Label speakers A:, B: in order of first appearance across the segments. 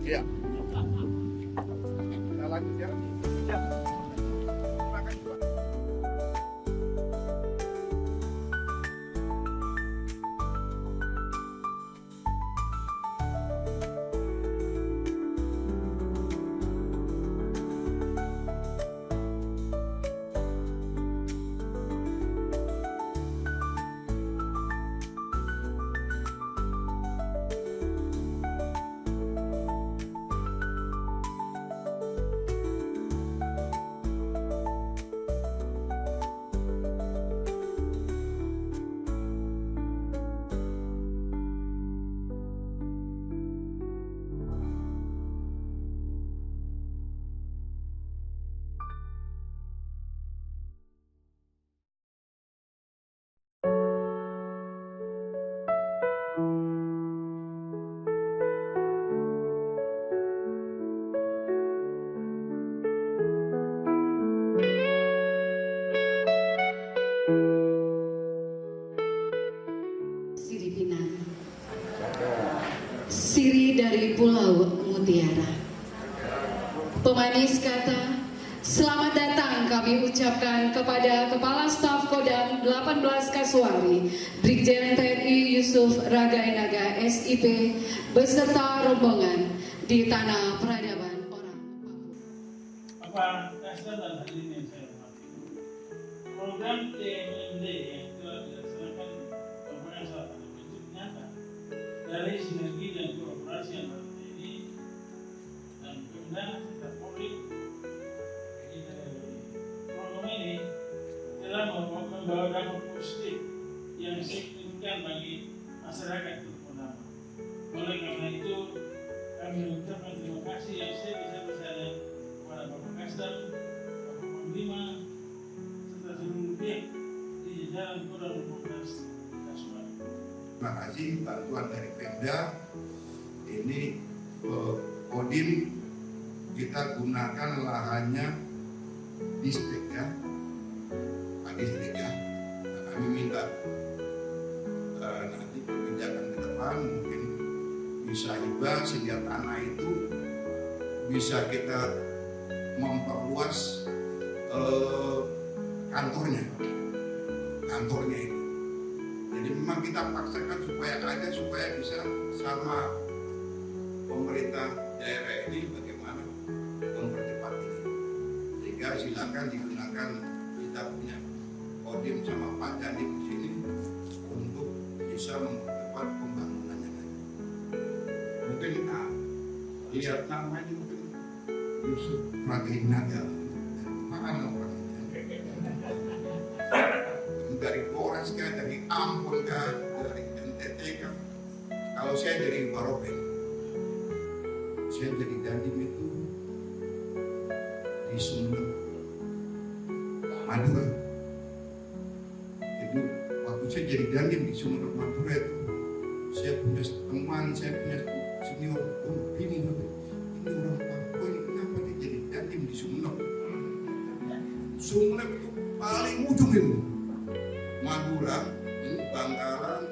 A: Iya. Kita lanjut ya. Ya. Terima kasih, Pak.
B: Siri dari Pulau Mutiara. Pemanis kata, selamat datang kami ucapkan kepada Kepala Staf Kodam 18 Kasuari, Brigjen TNI Yusuf Ragainaga SIP, beserta rombongan di Tanah Peradaban Orang
C: Bapak Kasda dan hadirin yang saya hormati, program TMMD yang telah dilaksanakan Kabupaten Selatan bentuk nyata dari sinergi dan kolaborasi antara TNI dan Pemda serta Polri. Program ini telah membawa dampak positif yang signifikan bagi masyarakat terutama. Oleh karena itu, kami mengucapkan terima kasih yang sebesar-besarnya kepada Bapak Kasdam, Bapak Panglima, serta seluruh pihak di jajaran Kodam 18 Kasuari.
A: Terima kasih bantuan dari Pemda. Ini Kodim kita gunakan lahannya distrik ya, Pak Distrik ya. Nah, kami minta nanti kebijakan ke depan mungkin bisa hibah sehingga tanah itu bisa kita memperluas kantornya itu. Jadi memang kita paksakan supaya bisa sama pemerintah daerah ini bagaimana mempercepat ini. Sehingga silakan digunakan kita punya Kodim sama Pak Dandim di sini untuk bisa mempercepat pembangunannya lagi. Mungkin lihat namanya mungkin Yusuf Ragainaga. Mana orang dari Polres kah, dari Ambon kah, dari NTT kah? Kalau saya dari Baropen, saya jadi Dandim itu di Sumeneb, Madura. Jadi waktu saya jadi Dandim di Sumeneb, Madura itu, saya punya teman, saya punya senior, bingung ini orang Papua ini kenapa dia jadi Dandim di Sumeneb? Sumeneb itu paling ujung itu. Madura, ini Bangkalan,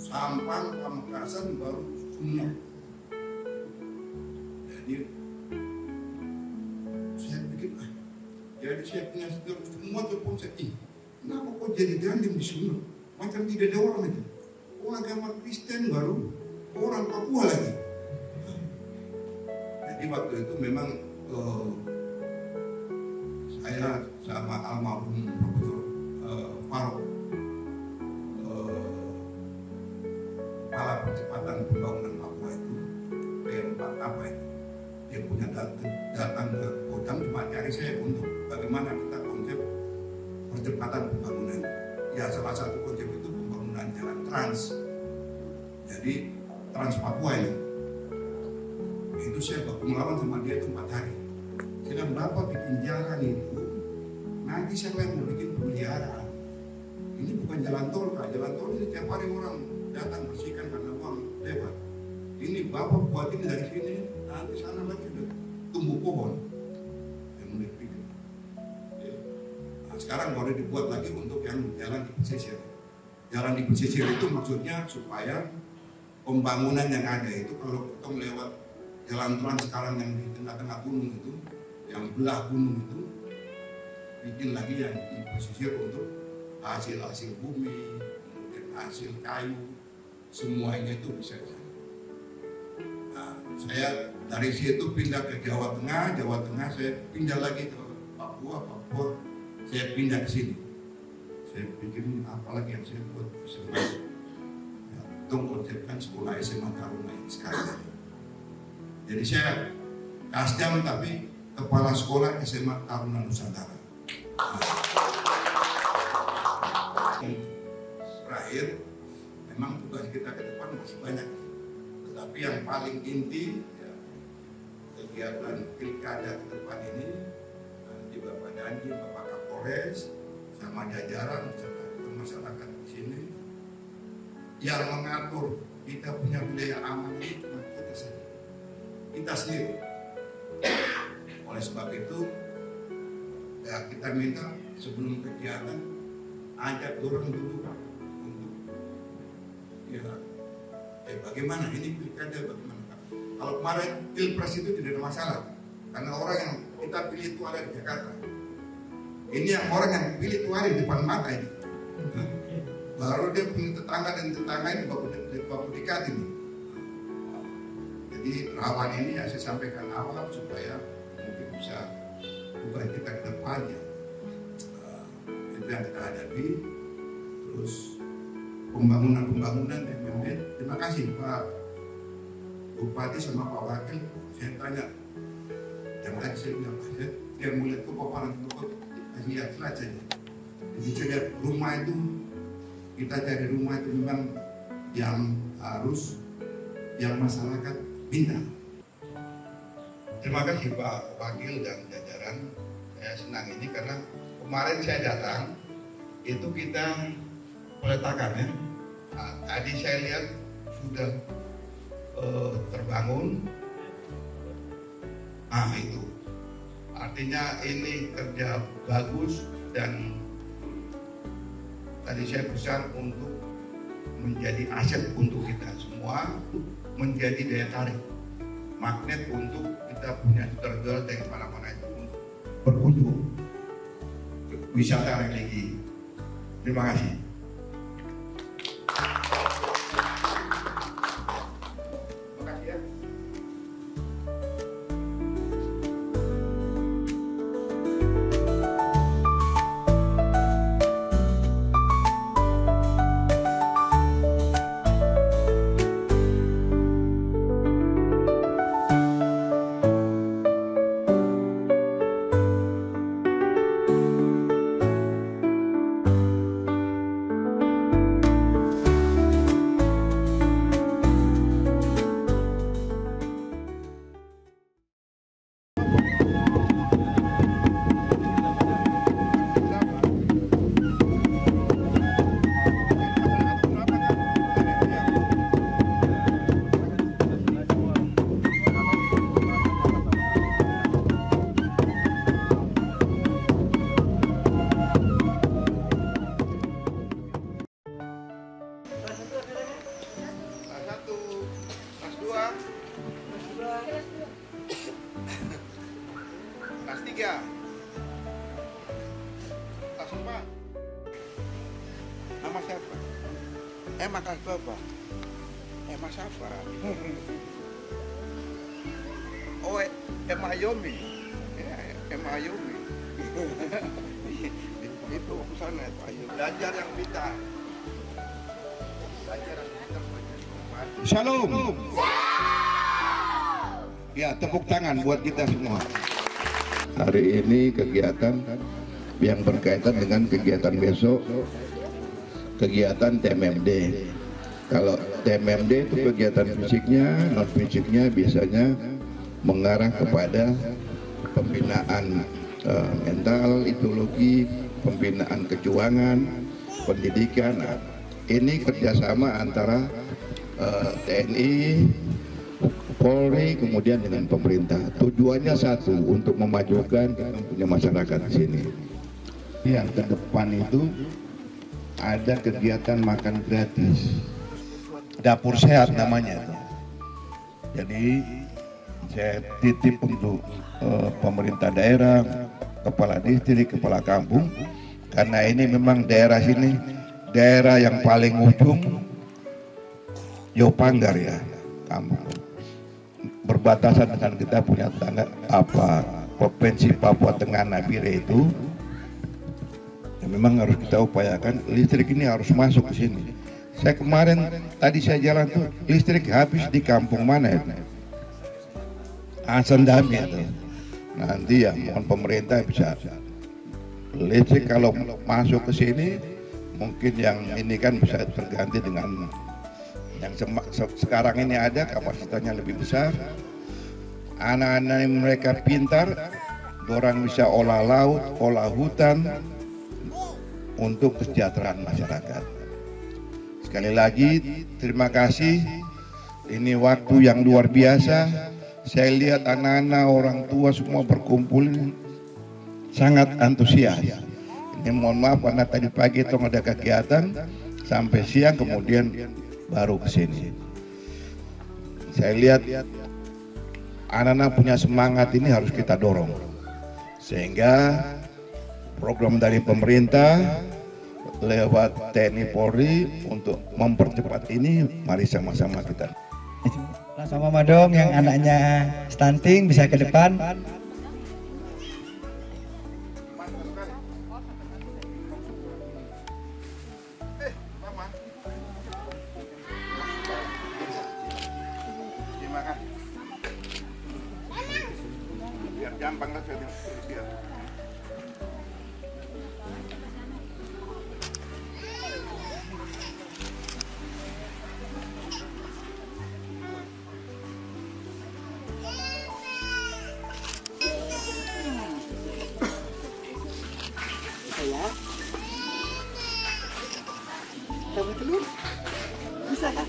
A: Sampang, Pamekasan, baru Sumeneb. Jadi saya pikir, jadi saya punya semua telepon saya, kenapa kok jadi Dandim di Sumeneb? Macam tidak ada orang itu. Oh, agama Kristen baru, orang Papua lagi. Jadi waktu itu memang saya sama almarhum Profesor Faruk, kepala percepatan pembangunan Papua itu, P4 apa itu, dia punya datang ke Kodam cuma cari saya untuk bagaimana kita konsep percepatan pembangunan. Ya salah satu konsep itu pembangunan jalan trans. Jadi Trans Papua ini. Itu saya baku melawan sama dia itu 4 hari. Saya bilang, Bapak bikin jalan itu, nanti siapa yang mau bikin pemeliharaan? Ini bukan jalan tol, Pak. Jalan tol ini tiap hari orang datang bersihkan karena uang lewat. Ini Bapak buat ini dari sini, nanti sana lagi udah tumbuh pohon. Yang mulai pikir. Nah, sekarang baru dibuat lagi untuk yang jalan di pesisir. Jalan di pesisir itu maksudnya supaya pembangunan yang ada itu kalau kita lewat jalan trans sekarang yang di tengah-tengah gunung itu, yang belah gunung itu, bikin lagi yang di pesisir untuk hasil-hasil bumi, kemudian hasil kayu, semuanya itu bisa di sana. Nah, saya dari situ pindah ke Jawa Tengah saya pindah lagi ke Papua, saya pindah ke sini. Saya bikin apalagi yang saya buat sebenarnya. Ya, itu konsepkan sekolah SMA Taruna ini sekarang. Jadi saya kasjam tapi kepala sekolah SMA Taruna Nusantara. Terakhir, memang tugas kita ke depan masih banyak. Tetapi yang paling inti ya, kegiatan pilkada ke depan ini nanti Bapak Danji, Bapak Kapolres sama jajaran serta masyarakat di sini yang mengatur kita punya wilayah aman ini cuma kita sendiri. Oleh sebab itu ya kita minta sebelum kegiatan ajak dorong dulu untuk ya bagaimana ini pilkada bagaimana. Kalau kemarin pilpres itu tidak ada masalah karena orang yang kita pilih itu ada di Jakarta. Ini yang orang yang pilih itu ada di depan mata ini. Baru dia punya tetangga dan tetangga ini baku dekat ini. Jadi rawan ini ya saya sampaikan awal supaya mungkin bisa ubah kita ke depannya. Itu yang kita hadapi. Terus pembangunan MMD. Terima kasih Pak Bupati sama Pak Wakil. Saya tanya, yang tadi saya bilang, saya melihat ke paparan tukut, kasih lihat saja. Jadi saya lihat rumah itu, kita cari rumah itu memang yang harus, yang masyarakat minta. Terima kasih Pak Wakil dan jajaran. Saya senang ini karena kemarin saya datang, itu kita peletakan ya. Nah, tadi saya lihat sudah terbangun. Nah itu artinya ini kerja bagus dan tadi saya pesan untuk menjadi aset untuk kita semua, menjadi daya tarik magnet untuk kita punya terjual dari mana-mana itu untuk berkunjung wisata religi. Terima kasih. Kelas 3, kelas 4. Nama siapa? Kelas berapa? Mas siapa? Oh, Ayomi. Ayomi. Itu sana itu Ayomi. Belajar yang pintar. Shalom. Ya, tepuk tangan buat kita semua. Hari ini kegiatan yang berkaitan dengan kegiatan besok, kegiatan TMMD. Kalau TMMD itu kegiatan fisiknya, non fisiknya biasanya mengarah kepada pembinaan mental, ideologi, pembinaan kejuangan, pendidikan. Nah, ini kerjasama antara TNI, Polri, kemudian dengan pemerintah. Tujuannya satu, untuk memajukan punya masyarakat di sini. Yang ke depan itu ada kegiatan makan gratis, dapur sehat namanya. Jadi saya titip untuk pemerintah daerah, kepala distrik, kepala kampung, karena ini memang daerah sini daerah yang paling ujung Yopanggar ya, kampung berbatasan dengan kita punya tetangga provinsi Papua Tengah Nabire itu. Ya, memang harus kita upayakan listrik ini harus masuk ke sini. Saya kemarin tadi saya jalan tuh listrik habis di kampung mana ya? Sendami itu. Nanti ya mohon pemerintah bisa listrik kalau masuk ke sini mungkin yang ini kan bisa terganti dengan yang sekarang ini ada kapasitasnya lebih besar. Anak-anak mereka pintar, orang bisa olah laut, olah hutan untuk kesejahteraan masyarakat. Sekali lagi terima kasih, ini waktu yang luar biasa. Saya lihat anak-anak, orang tua semua berkumpul sangat antusias. Ini mohon maaf karena tadi pagi itu ada kegiatan sampai siang kemudian baru ke sini. Saya lihat anak-anak punya semangat, ini harus kita dorong. Sehingga program dari pemerintah lewat TNI Polri untuk mempercepat ini, mari sama-sama kita.
D: Sama Mama dong yang anaknya stunting bisa ke depan.
A: Biar gampang lah saya biar.
D: Kamu telur? Bisa kan?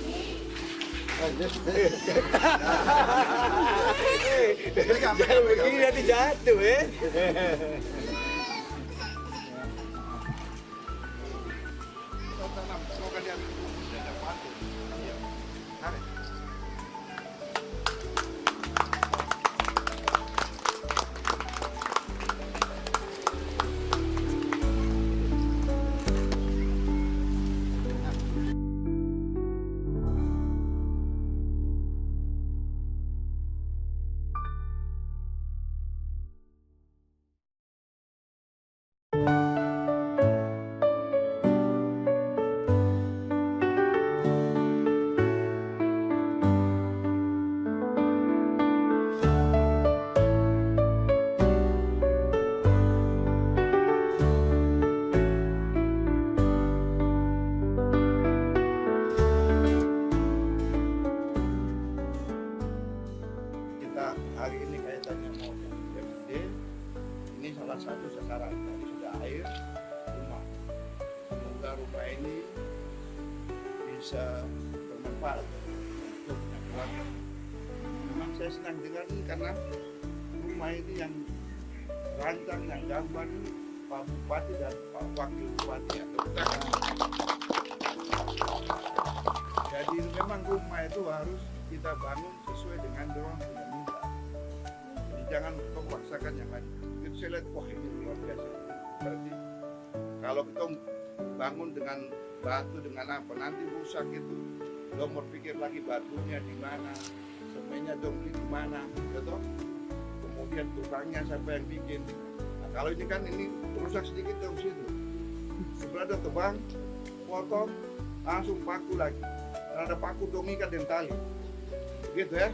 D: Jangan begini nanti jatuh
A: Semoga dia dapat. Tarik. Hari ini kaitannya mau FD, ini salah satu sasaran. Tadi sudah air, rumah. Semoga rumah ini bisa bermanfaat untuk keluarga. Memang saya senang dengar ini karena rumah ini yang rancang, yang gambar ini Pak Bupati dan Pak Wakil Bupati atau jadi memang rumah itu harus kita bangun sesuai dengan dorongan yang minta. Jangan memaksakan yang lain. Itu saya lihat, wah ini luar biasa. Berarti kalau kita bangun dengan batu dengan apa, nanti rusak itu. Dong berpikir lagi batunya di mana, semennya dong beli di mana, gitu. Kemudian tukangnya siapa yang bikin. Nah, kalau ini kan ini rusak sedikit dong situ. Sebelah ada tebang, potong, langsung paku lagi. Dan ada paku dong ikat dan tali. Begitu ya.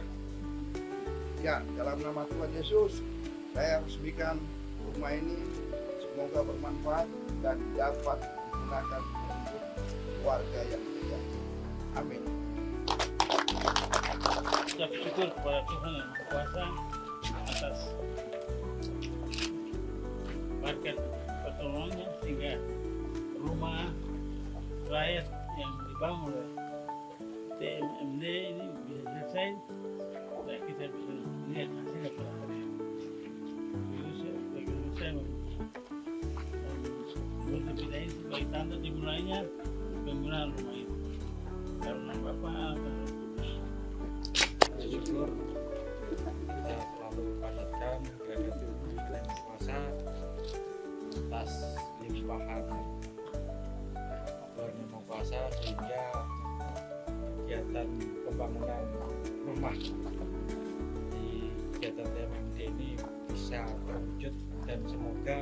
A: Ya, dalam nama Tuhan Yesus, saya resmikan rumah ini. Semoga bermanfaat dan dapat digunakan untuk warga yang tidak. Amin.
C: Ucap syukur kepada Tuhan yang Maha Kuasa atas berkat pertolongannya sehingga rumah rakyat yang dibangun oleh TMMD ini bisa selesai dan kita bisa lihat hasilnya pada hari ini. Bagi saya menurut kita ini sebagai tanda dimulainya penggunaan rumah ini. Karena Bapak syukur
E: di kegiatan TMMD ini bisa terwujud dan semoga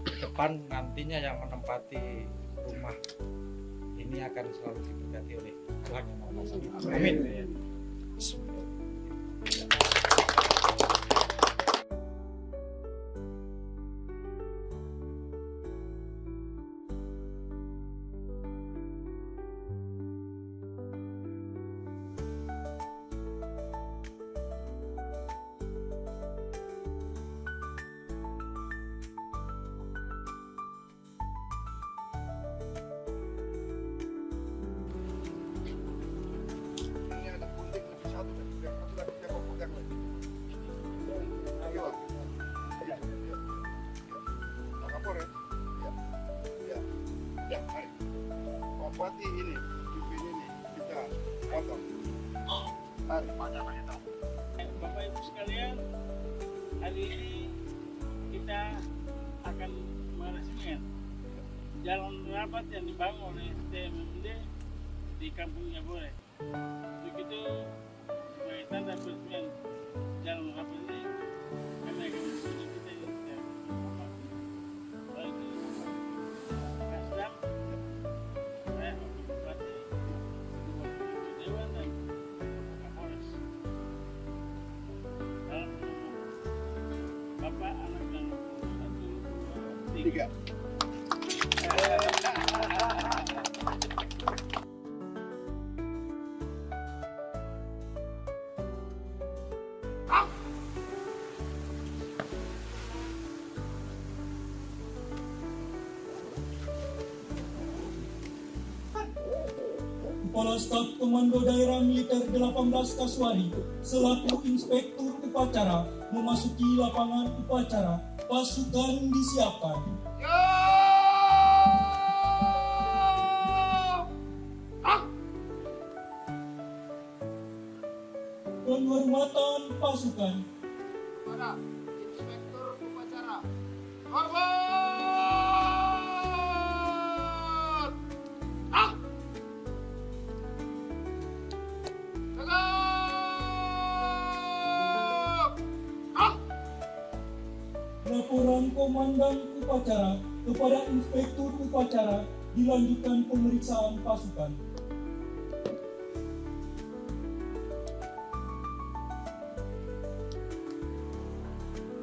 E: ke depan nantinya yang menempati rumah ini akan selalu diberkati oleh Tuhan Yang Maha Kuasa. Amin.
A: Ini ada gunting lebih satu lagi dia mau pegang lagi. Ayo. Ya. Pak Kapor ya. Ya. Ya, mari. Obati ini, pipi ini kita potong. Mari.
C: Bapak Ibu sekalian, hari ini kita akan meresmikan jalan rapat yang dibangun oleh TMMD di Kampung Jabore. Begitu sebagai tanda peresmian jalan rapat ini, kami akan menunjuk kita yang bagi Kasdam, saya Wakil Bupati, Wakil Dewan dan Kapolres. Dalam Bapak anak dan 1, 2, 3.
F: Kepala Staf Komando Daerah Militer 18 Kasuari selaku Inspektur Upacara memasuki lapangan upacara. Pasukan disiapkan. Penghormatan pasukan.
A: Kepada Inspektur Upacara. Hormat!
F: Laporan Komandan Upacara kepada Inspektur Upacara dilanjutkan pemeriksaan pasukan.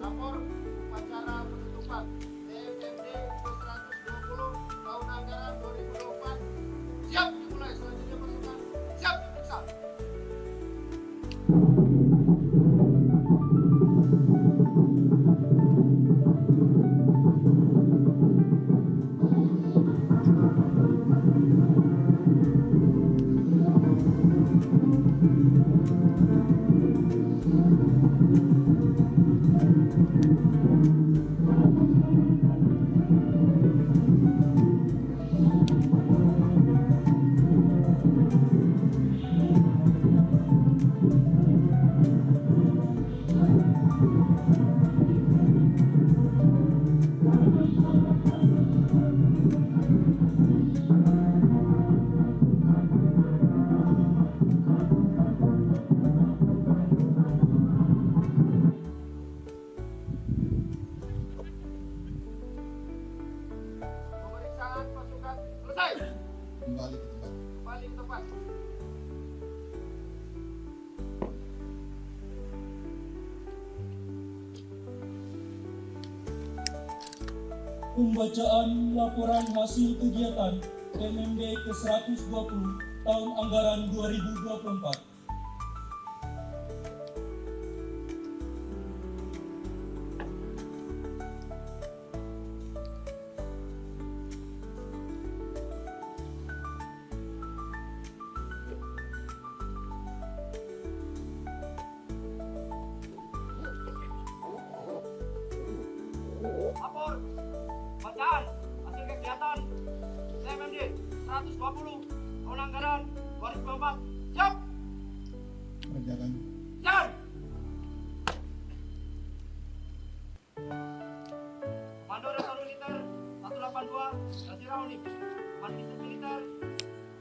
A: Rapor upacara penutupan TMMD 120 tahun anggaran 2024 siap dimulai. Selanjutnya pasukan siap diperiksa. Pemeriksaan pasukan selesai.
G: Kembali ke tempat.
A: Kembali ke tempat.
F: Pembacaan laporan hasil kegiatan TMMD ke-120 tahun anggaran 2024.
A: Lapor bacaan hasil kegiatan TMMD 120 tahun anggaran 2024 siap.
G: Berjalan.
A: Jalan. Komando Dasar Militer 182 Dasira Unif Bandit Militer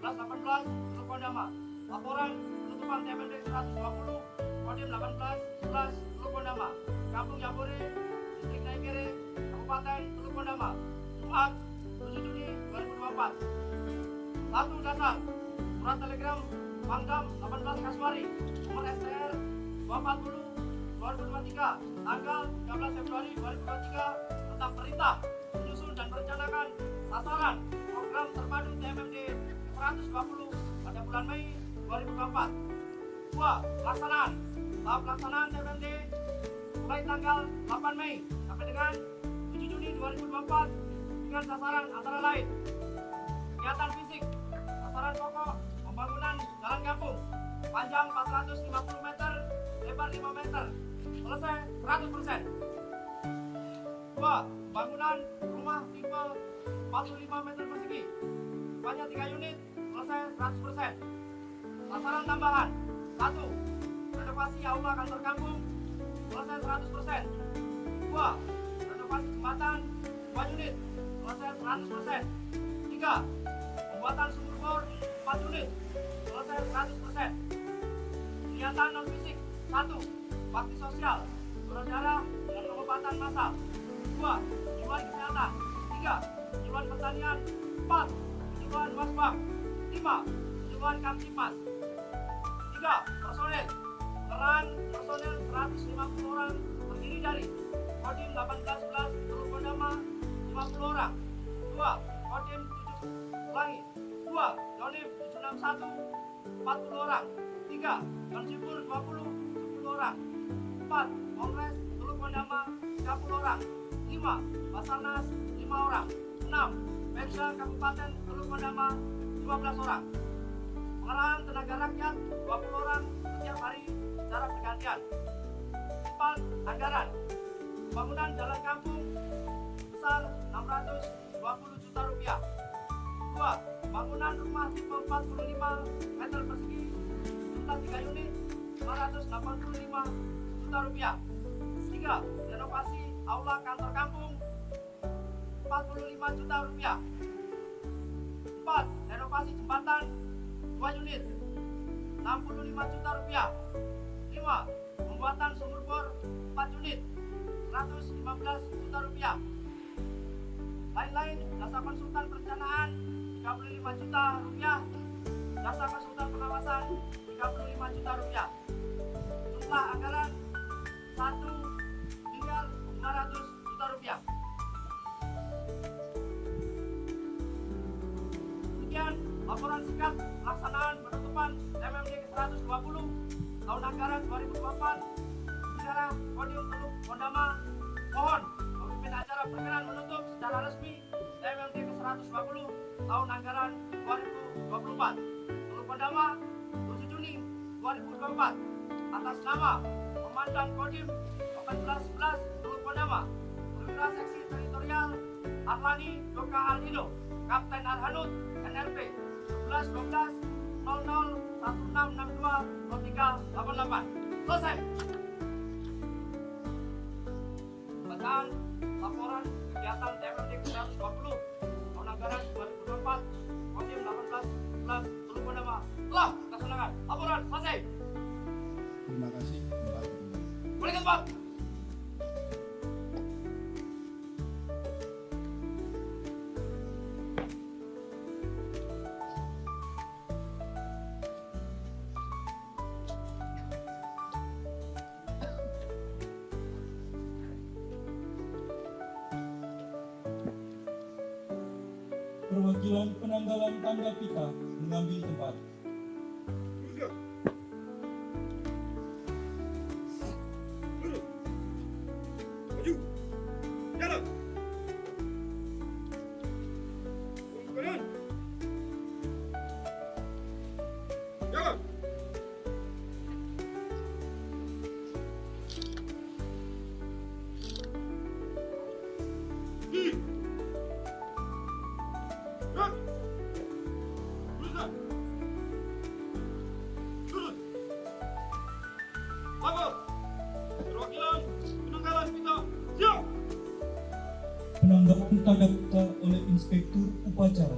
A: 1118 Suku Dama. Laporan penutupan
H: Jembatan TMMD 120, Kodim 1811 Teluk Pondama, Kampung Jambore, Distrik Naikere, Kabupaten Teluk Pondama, Jumat 7 Juni 2024. 1 dasar surat telegram Pangdam 18 Kaswari nomor STR 240 2023 tanggal 13 Februari 2023 tentang perintah menyusun dan merencanakan sasaran program terpadu TMMD 120 pada bulan Mei 2024. 2. Pelaksanaan. Tahap pelaksanaan TMMD mulai tanggal 8 Mei sampai dengan 7 Juni 2024 dengan sasaran antara lain: kegiatan fisik, sasaran pokok pembangunan jalan kampung panjang 450 meter, lebar 5 meter, selesai 100%. 2. Pembangunan rumah tipe 45 meter persegi sebanyak 3 unit, selesai 100%. Sasaran tambahan: 1. Renovasi aula kantor kampung, selesai 100%. 2. Renovasi jembatan 2 unit, selesai 100%. 3. Pembuatan sumur bor 4 unit, selesai 100%. Kegiatan non fisik: 1. Bakti sosial, donor darah dan pengobatan massal. 2. Penyuluhan kesehatan. 3. Penyuluhan pertanian. 4. Penyuluhan wasbang. 5. Penyuluhan kamtipas. 3. Personel. Peran personel 150 orang terdiri dari Kodim 1811 Teluk Pondama 50 orang. 2. Kodim 2. Yonif 761 40 orang. 3. Yonsipur 20 10 orang. 4. Polres Teluk Pondama 30 orang. 5. Basarnas 5 orang. 6. Pemda Kabupaten Teluk Pondama 15 orang. Pengarahan tenaga rakyat 20 orang setiap hari secara bergantian. 4. Anggaran. Pembangunan jalan kampung besar 620 juta rupiah. 2. Bangunan rumah tipe 45 meter persegi jumlah 3 unit 585 juta rupiah. 3. Renovasi aula kantor kampung 45 juta rupiah. 4. Renovasi jembatan 2 unit 65 juta rupiah. 5. Pembuatan sumur bor 4 unit 115 juta rupiah. Lain-lain jasa konsultan perencanaan 35 juta rupiah, jasa konsultan pengawasan 35 juta rupiah. Jumlah anggaran 1.500 juta rupiah. Demikian laporan singkat pelaksanaan penutupan TMMD ke-120 tahun anggaran 2024 secara Kodim Teluk Pondama. Mohon pemimpin acara berkenan menutup secara resmi TMMD ke-120 tahun anggaran 2024 Teluk Pondama 7 Juni 2024 atas nama Komandan Kodim 1811 Teluk Pondama, Perwira Seksi Teritorial Arlani Doka Aldino, Kapten Arhanud NRP 1112 00 1662 2388. Selesai. Bacaan laporan kegiatan TMMD ke-120 tahun anggaran 2024 Kodim 1811 Teluk Pondama telah dilaksanakan. Laporan selesai.
G: Terima kasih. Kembali.
H: Boleh ke tempat.
F: Perwakilan penanggalan tanda pita mengambil tempat.
A: Maju. Jalan. Kanan. Jalan.
F: Penanggalan tanda pita oleh Inspektur Upacara.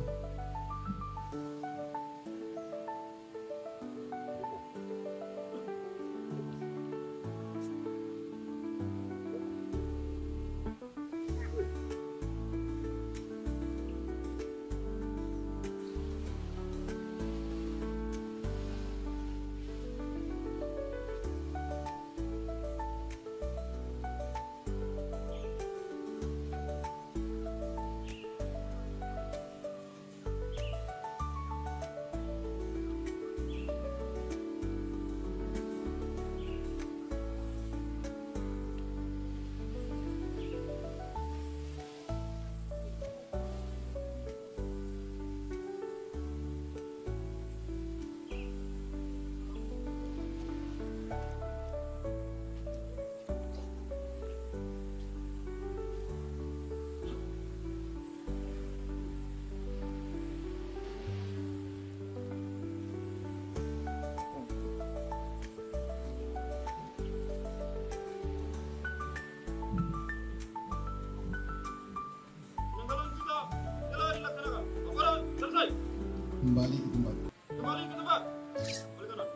G: kembali ke tempat.
H: Kembali ke tempat. Balik kanan. Gerak.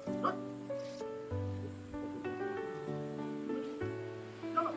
H: Jalan. Jalan.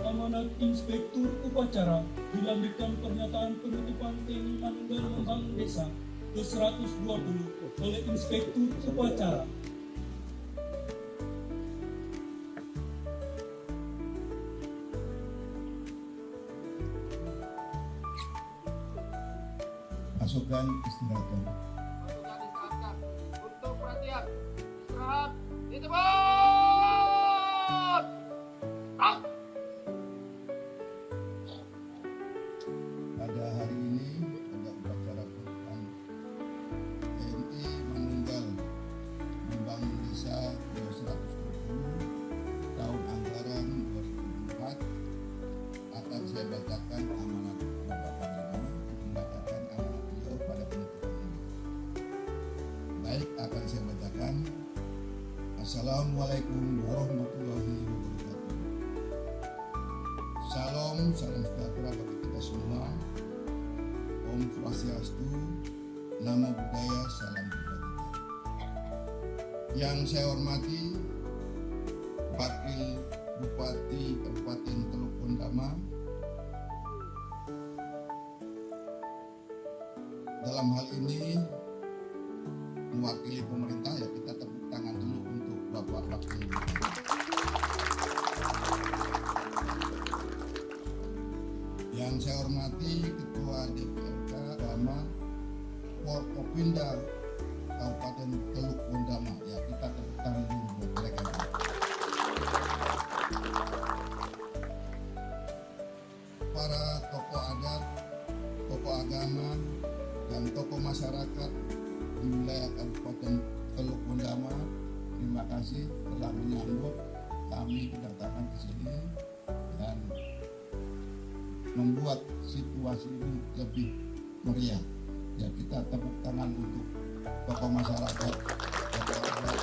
F: Amanat Inspektur Upacara dilanjutkan pernyataan penutupan TNI Manunggal Membangun Desa ke-120 oleh Inspektur Upacara.
G: Pasukan istirahatkan.
H: Pasukan istirahatkan. Untuk perhatian. Istirahat. Di tempat. Ah.
G: Pada hari ini ada upacara penutupan TNI Manunggal Membangun Desa ke-120 tahun anggaran 2004 akan saya bacakan amanat Bapak Panglima membacakan amanat beliau pada penutupan ini. Baik, akan saya bacakan. Assalamualaikum warahmatullahi wabarakatuh. Salam sejahtera bagi kita semua. Om Swastiastu, Namo Buddhaya, salam kebajikan. Yang saya hormati Wakil Bupati Kabupaten Teluk Pondama, dalam hal ini mewakili pemerintah, ya kita tepuk tangan dulu untuk Bapak Wakil Bupati. Yang saya hormati Ketua DPRK Agama Forkopimda Kabupaten Teluk Pondama, ya kita tepuk tangan dulu buat mereka. Para tokoh adat, tokoh agama, dan tokoh masyarakat di wilayah Kabupaten Teluk Pondama, terima kasih telah menyambut kami kedatangan ke sini dan membuat situasi ini lebih meriah. Ya, kita tepuk tangan untuk tokoh masyarakat, tokoh adat,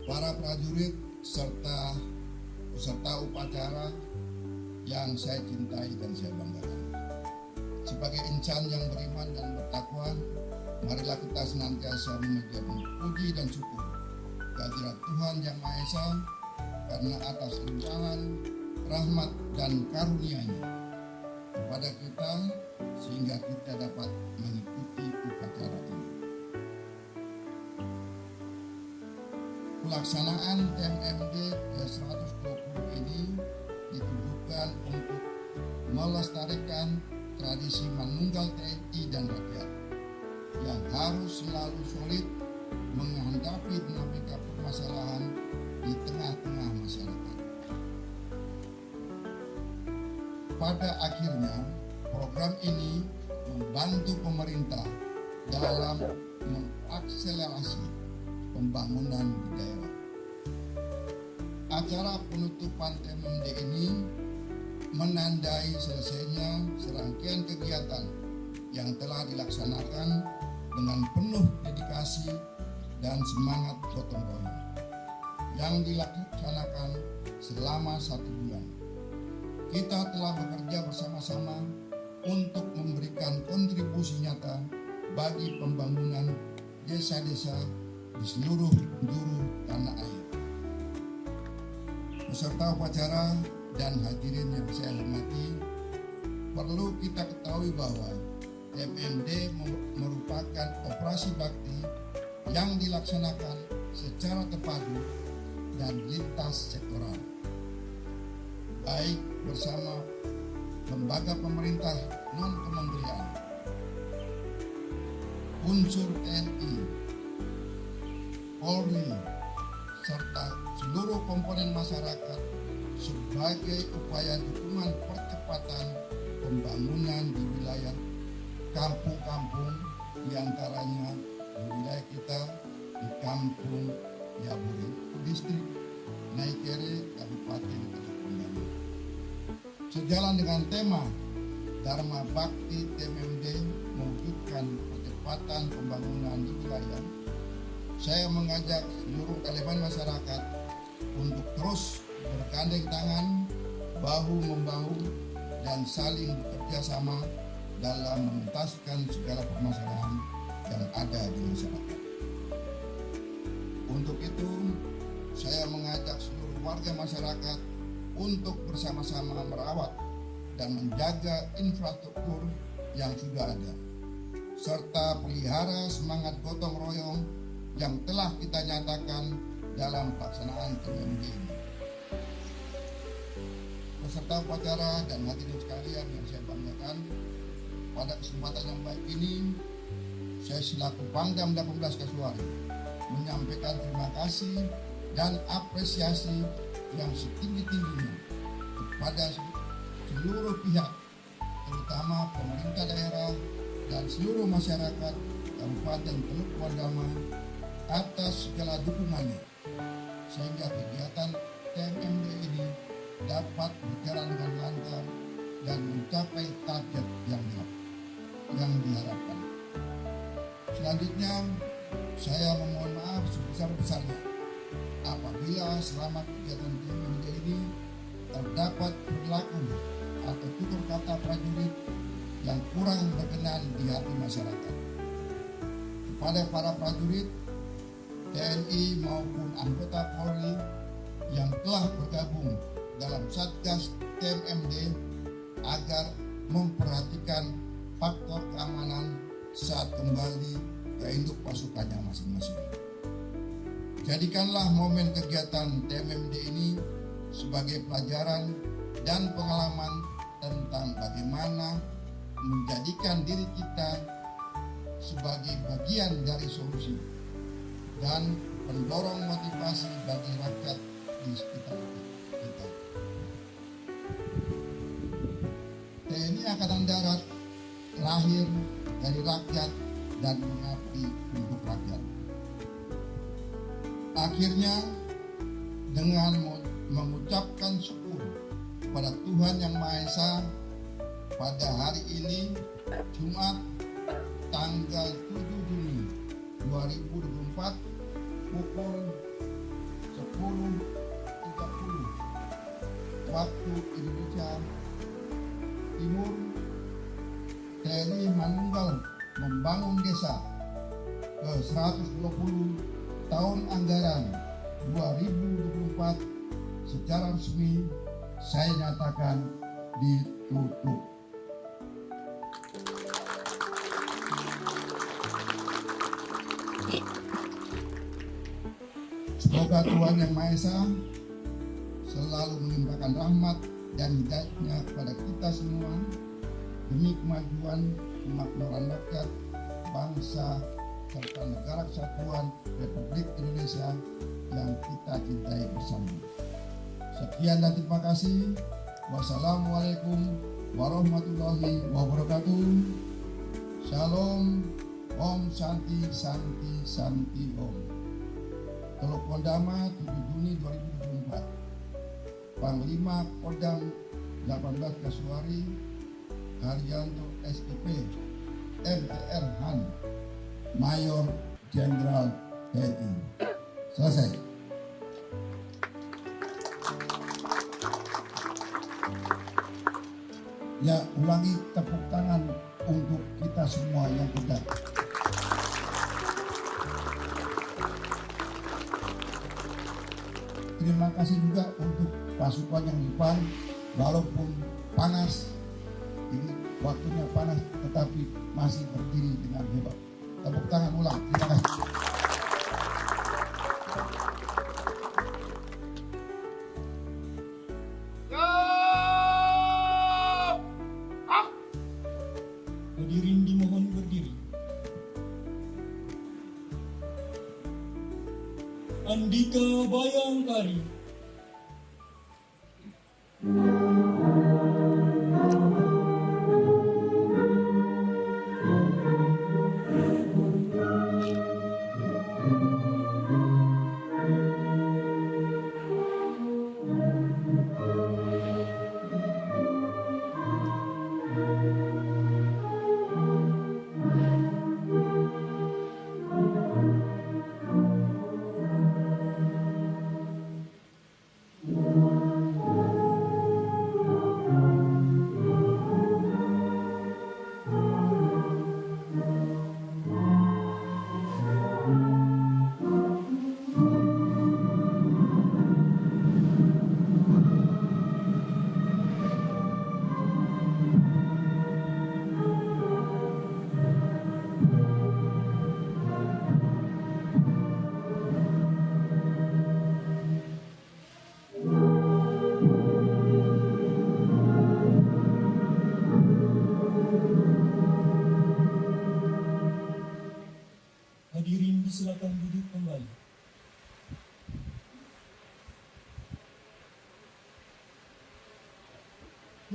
G: para prajurit serta peserta upacara yang saya cintai dan saya banggakan. Sebagai insan yang beriman dan bertakwa, marilah kita senantiasa mengucapkan puji dan syukur kehadirat Tuhan Yang Maha Esa karena atas limpahan rahmat dan karunia-Nya kepada kita sehingga kita dapat mengikuti upacara ini. Pelaksanaan TMMD ke-120 ini ditujukan untuk melestarikan tradisi manunggal TNI dan rakyat yang harus selalu solid menghadapi dinamika permasalahan di tengah-tengah masyarakat. Pada akhirnya, program ini membantu pemerintah dalam mengakselerasi pembangunan di daerah. Acara penutupan TMMD ini menandai selesainya serangkaian kegiatan yang telah dilaksanakan dengan penuh dedikasi dan semangat gotong royong yang dilaksanakan selama 1 bulan. Kita telah bekerja bersama-sama untuk memberikan kontribusi nyata bagi pembangunan desa-desa di seluruh penjuru tanah air. Peserta upacara dan hadirin yang saya hormati, perlu kita ketahui bahwa TMMD merupakan operasi bakti yang dilaksanakan secara terpadu dan lintas sektoral, baik bersama lembaga pemerintah non-kementerian, unsur TNI, Polri, serta seluruh komponen masyarakat sebagai upaya dukungan percepatan pembangunan di wilayah kampung-kampung, diantaranya di wilayah kita di Kampung Yaburi, Distrik Naikere, Kabupaten Teluk Bendana. Sejalan dengan tema Dharma Bakti TMMD mewujudkan percepatan pembangunan di wilayah, saya mengajak seluruh elemen masyarakat untuk terus bergandeng tangan, bahu-membahu, dan saling bekerja sama dalam menuntaskan segala permasalahan yang ada di masyarakat. Untuk itu, saya mengajak seluruh warga masyarakat untuk bersama-sama merawat dan menjaga infrastruktur yang sudah ada, serta pelihara semangat gotong royong yang telah kita nyatakan dalam pelaksanaan TMMD ini. Peserta upacara dan hadirin sekalian yang saya banggakan, pada kesempatan yang baik ini, saya selaku Pangdam 18 Kasuari menyampaikan terima kasih dan apresiasi yang setinggi-tingginya kepada seluruh pihak, terutama pemerintah daerah dan seluruh masyarakat Kabupaten Teluk Bendana atas segala dukungannya, sehingga kegiatan TMMD ini dapat berjalan dengan lancar dan mencapai target yang diharapkan. Selanjutnya, saya memohon maaf sebesar-besarnya apabila selama kegiatan TMMD ini terdapat perilaku atau tutur kata prajurit yang kurang berkenan di hati masyarakat. Kepada para prajurit TNI maupun anggota Polri yang telah bergabung dalam Satgas TMMD agar memperhatikan faktor keamanan saat kembali ke induk pasukannya masing-masing. Jadikanlah momen kegiatan TMMD ini sebagai pelajaran dan pengalaman tentang bagaimana menjadikan diri kita sebagai bagian dari solusi dan pendorong motivasi bagi rakyat di sekitar kita. TNI Angkatan Darat lahir dari rakyat dan mengabdi untuk rakyat. Akhirnya, dengan mengucapkan syukur kepada Tuhan Yang Maha Esa, pada hari ini Jumat tanggal 7 Juni 2024 pukul 10.30 waktu Indonesia Timur, TNI Manunggal membangun desa ke 120 tahun anggaran 2024 secara resmi saya nyatakan ditutup. Semoga Tuhan Yang Maha Esa selalu melimpahkan rahmat dan hidayah-Nya kepada kita semua demi kemajuan kemakmuran rakyat, bangsa, serta negara kesatuan Republik Indonesia yang kita cintai bersama. Sekian dan terima kasih. Wassalamualaikum warahmatullahi wabarakatuh. Shalom. Om Santi Santi Santi Om. Teluk Bendana 7 Juni 2024. Panglima Kodam 18 Kasuari Haryanto SIP MTR Han Mayor Jenderal TNI. Selesai. Ya, ulangi tepuk tangan untuk kita semua yang sudah. Terima kasih juga untuk pasukan yang di depan, walaupun panas, ini waktunya panas, tetapi masih berdiri dengan hebat. Tepuk tangan ulang. Terima kasih.
F: Hadirin dimohon berdiri. Andika Bayangkari.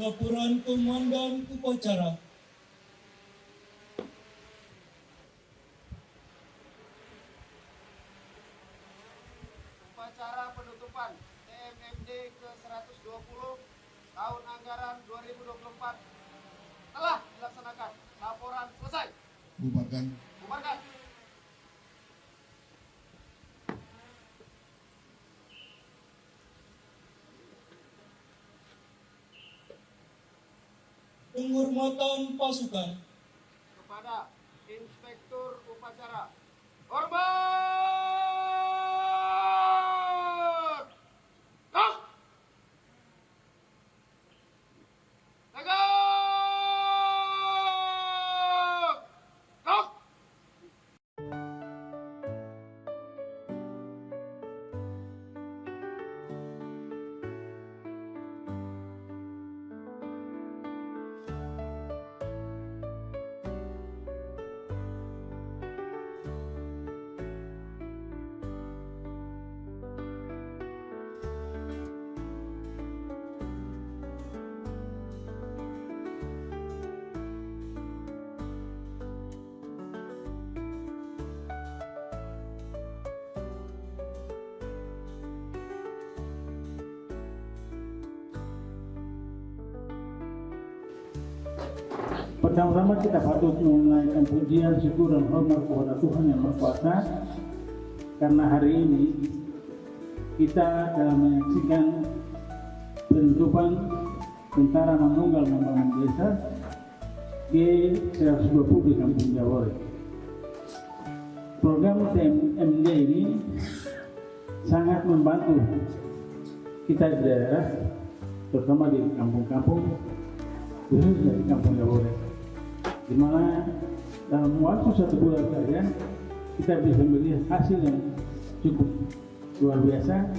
F: Laporan Komandan Upacara.
H: Upacara penutupan TMMD ke-120 tahun anggaran 2024 telah dilaksanakan. Laporan selesai.
G: Bubarkan.
H: Bubarkan.
F: Penghormatan pasukan.
H: Kepada Inspektur Upacara. Hormat! Kok! Tegak! Kok!
C: Pertama-tama kita patut menaikkan pujian, syukur dan hormat kepada Tuhan Yang Maha Kuasa, karena hari ini kita dalam menyaksikan penutupan Tentara Manunggal Membangun Desa G120 di Kampung Jawore. Program TMMD ini sangat membantu kita di daerah, terutama di kampung-kampung, khususnya di Kampung Jawore, di mana dalam waktu 1 bulan saja kita bisa melihat hasil yang cukup luar biasa,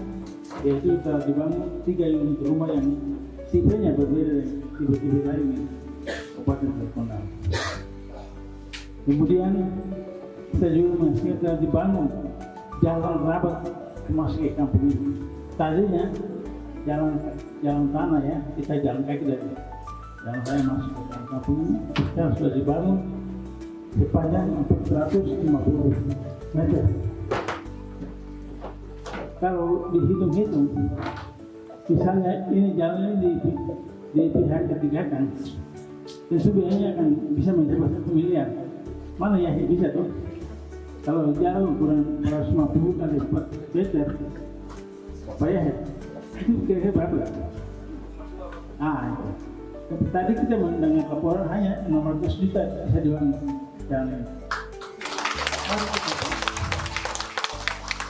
C: yaitu telah dibangun 3 unit rumah yang tipenya berbeda dari tipe-tipe lain di Kabupaten Serpondang. Kemudian kita juga masih telah dibangun jalan rabat masuk ke kampung ini. Tadinya jalan tanah ya, kita jalan kaki dari jalan saya masuk ke kampung ini. Sekarang sudah dibangun sepanjang 450 meter. Kalau dihitung-hitung, misalnya ini jalan ini di pihak ketiga kan, dan sebenarnya akan bisa mencapai 1 miliar. Mana ya bisa tuh? Kalau jauh kurang 150 kali 4 meter, apa ya? Itu kira-kira berapa? Tadi kita mendengar laporan hanya 600 juta bisa dibangun jalan.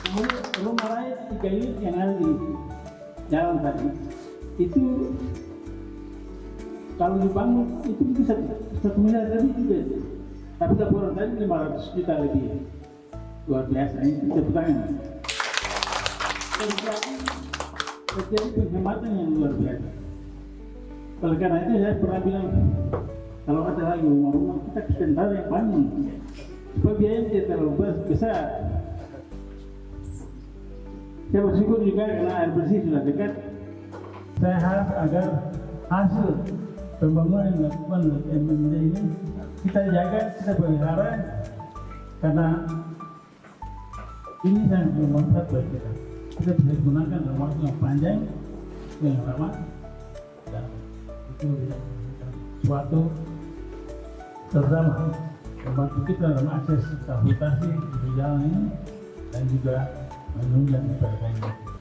C: Kemudian rumah lain 3 unit yang ada di jalan tadi itu kalau dibangun itu bisa 1 miliar lebih juga. Tapi laporan tadi 500 juta lebih. Luar biasa, ini tepuk tangan. Terjadi penghematan yang luar biasa. Oleh karena itu saya pernah bilang, kalau ada lagi rumah-rumah kita sebentar yang bangun supaya biayanya tidak terlalu besar. Saya bersyukur juga karena air bersih sudah dekat. Saya harap agar hasil pembangunan yang dilakukan oleh TMMD ini kita jaga, kita pelihara, karena ini sangat bermanfaat buat kita. Kita bisa gunakan dalam waktu yang panjang, yang lama, dan itu suatu terutama membantu kita dalam akses transportasi di jalan ini dan juga menunjang perekonomian.